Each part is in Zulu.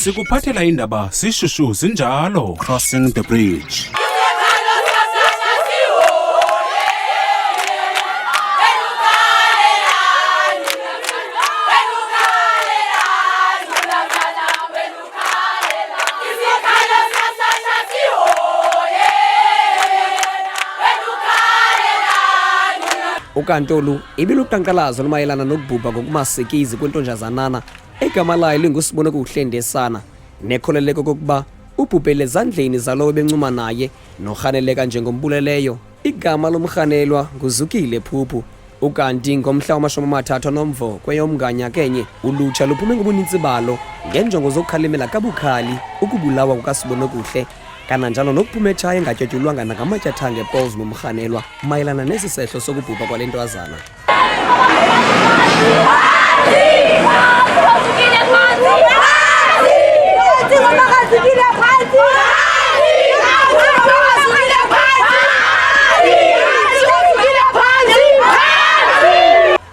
Sikuphathela indaba sishushu sinjalo. Crossing the bridge. uKantolu ibiluqhankqalazo lumayelana nokubhubha ngokumasikizi kwentonjazanana egama layo linguSibonokuhle Ndesana nekholeleka kokuba ubhubhele ezandleni zalowo bencuma naye norhaneleka njengombuleleyo. Igama lomrhanelwa nguZukile Phuphu. Ukanti ngomhla wama-30 Novemba kweyomnganya kenye ulutsha luphume ngobuninzi balo ngenjongo zokukhalimela kabukhali ukubulawa kukaSibonokuhle kananjalo nokuphuma etshaya engatyotyulwanga nangamatyathange ePaul's nomrhanelwa mayelana nesi sehlo sokubhubha kwale ntwazana.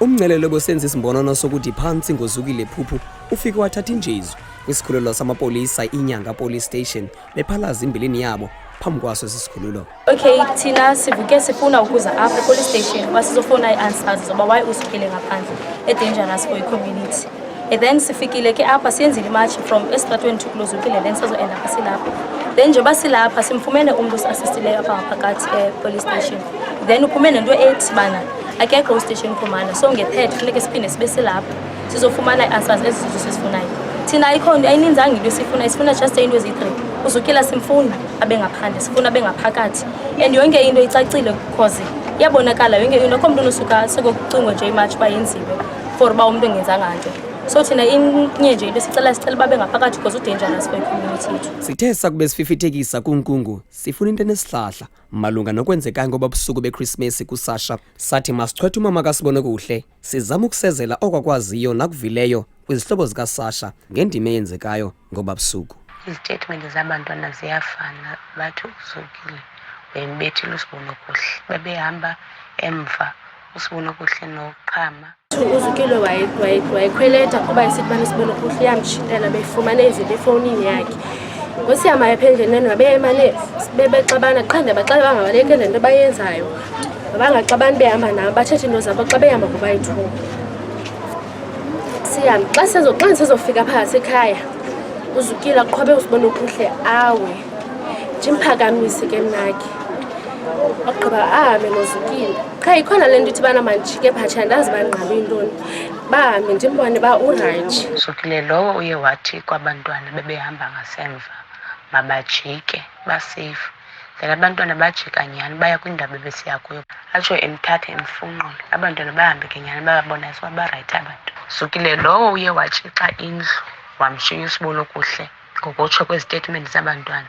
Umncelelo bosenza isimbonono sokuthi phantsi ngoZukile Phuphu ufike wathatha injezu kwisikhululo samapolisa iNyanga Police Station bephalaza imbilini yabo phambi kwaso sisikhululo. Okay, thina sivuke sifuna ukuza apha police station wasizofuna i-answers zoba why uSukile ngaphandle dangerous for i-community. And then sifikile ke apha siyenzile imarch from esitratweni to kuZukile then sazoenda apha silapha. Then njengoba silapha simfumene umuntu osiassistileyo apha ngaphakathi police station. Then uphume nento ethi bana akekho station commander so nge-3rd funeke siphinde sibe silapha sizofumana i-answers ezizo sisifunayo. Thina ayininzanga into sifuna just into ezi-3. uZukile simfuna abe ngaphandle sifuna abe ngaphakathi and yonke into icacile because iyabonakala yonke into akho umuntu osuka sekucingwa nje imatch bayenziwe for ba umuntu engenzanga nto. So thina inye nje into sicela babe ngaphakathi because udangerous for i-community yethu. Sithe sakube sififithekisa kunkungu sifuna into enesihlahla malunga nokwenzekayo ngoba busuku beChristmas kuSasha sathi masichwethe umama kaSibonokuhle sizama ukusezela okwakwaziyo nakuvileyo kwizihlobo zikaSasha ngendima eyenzekayo ngoba busuku. Izitatimenti zabantwana ziyafana bathi uZukile wembethile uSibonokuhle bebehamba emva uSibonokuhle noQhama. uZukile wayekhweleta kuba esithi bani uSibonokuhle yamshintela befumane izinto efowunini yakhe. Ngosiyama ephendleni wabeyemane bebexabana qhande baxela bangabaleke le nto bayenzayo bangaxabani behamba nabo bathethe into zabo xa behamba ngoba yithuba. Siyami xa sizofika phakathi ekhaya uZukile aqhwabe uSibonokuhle awe njimphakamisi ke mnakhe aqhaba ahambe noZukile qha ikhona le nto ithi bana mandijike phatsha ndazi banqabe intoni bahambe ndimbone ba urayithi. uZukile lowo uye wathi kwabantwana bebehamba ngasemva mabajike basafe. Then abantwana bajika nyani baya kwindawo besiya kuyo atsho emthatha emfunqule abantwana bahambe ke nyani babona isibarayithi abantu. uZukile lowo uye watshixa indlu wamshiya uSibonokuhle ngokutsho kwezitatimenti zabantwana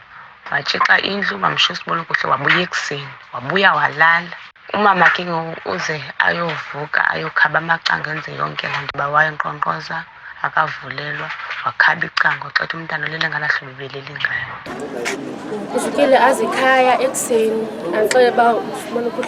watshixa indlu wamshiya uSibonokuhle wabuya ekuseni wabuya walala. Umama ke uze ayovuka ayokhaba amacanga enze yonke loo nto bawayenkqonkqoza akavulelwa wakhaba icango xetha umntana lele ngalahlobo beleli ngayo. uZukile azikhaya ekuseni axele ba uSibonokuhle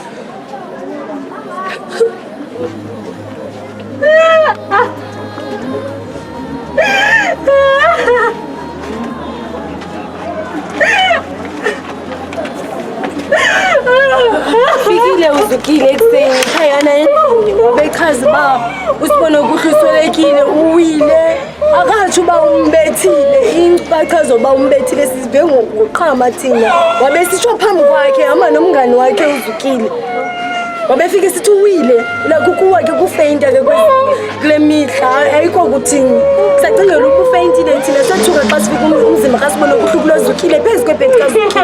fikile uZukile ekuseni khayana endlini wabechaza uba uSibonokuhle uswelekile uwile akatsho uba umbethile bachaza uba umbethile sizive ngoQhama thina wabesitsho phambi kwakhe hamba nomngani wakhe uZukile wabefika sithi uwile lakukuwa ke kufeyinta ke kule mihla ayikho kuthini sacingela ukufeyintile thina sathuka xa sifika umzimba kaSibonokuhle kuloZukile phezu kwebhedi kaZukile.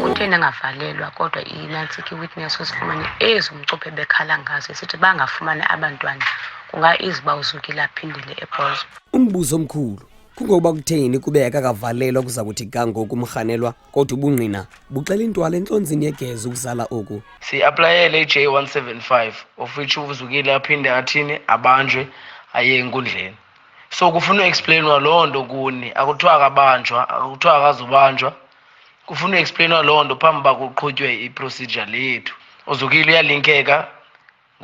Kuthena ngavalelwa kodwa inantsiki witness osifumane ezumcuphe bekhala ngazo sithi bangafumana abantwana kungaiziba uZukile aphindile ePaul's. Umbuzo omkhulu kungoba kutheni kube akakavalelwa kuza kuthi kangoku umrhanelwa kodwa ubungqina buxela intwala entlonzini yegezi ukuzala oku. Si-aplayele J175 of which uZukile aphinde athini abanjwe aye enkundleni. So kufuna explainwa loo nto kuni akuthiwa akabanjwa akuthiwa akazubanjwa kufuna explainwa loo nto phambi uba kuqhutywe iprocedure lethu. uZukile uyalinkeka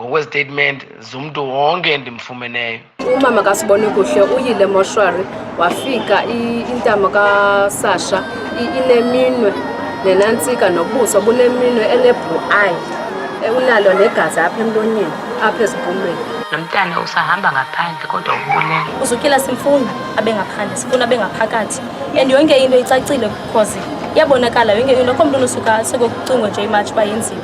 ngokwezitatement zomntu wonke endimfumeneyo. Umama kaSibone kuhle uyile moshwari wafika intamo kaSasha ineminwe nenantsika nobuso buneminwe enebhu-ayi unalo negazi apha emlonyeni apha ezimpumlweni. Lo mntana usahamba ngaphandle kodwa ubulele. UZukile simfuna abe ngaphandle, sifuna abe ngaphakathi, and yonke into icacile because iyabonakala yonke into. Akho mntu unosuka sekucingwe nje imatch uba yenziwe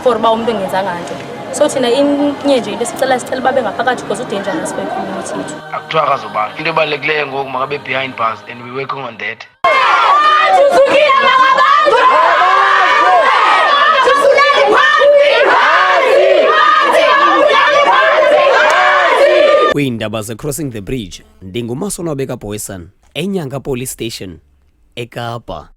for uba umntu engenzanga nto. So thina inye nje into sicela babe ngaphakathi because udangerous for i-community yethu. Akuthiwa akazobanjwa. Into ebalulekileyo ngoku makabe behind bars and we're working on that. Kwiindaba ze-Crossing the Bridge, ndinguMasonwabeka Boyson, eNyanga Police Station, eKapa.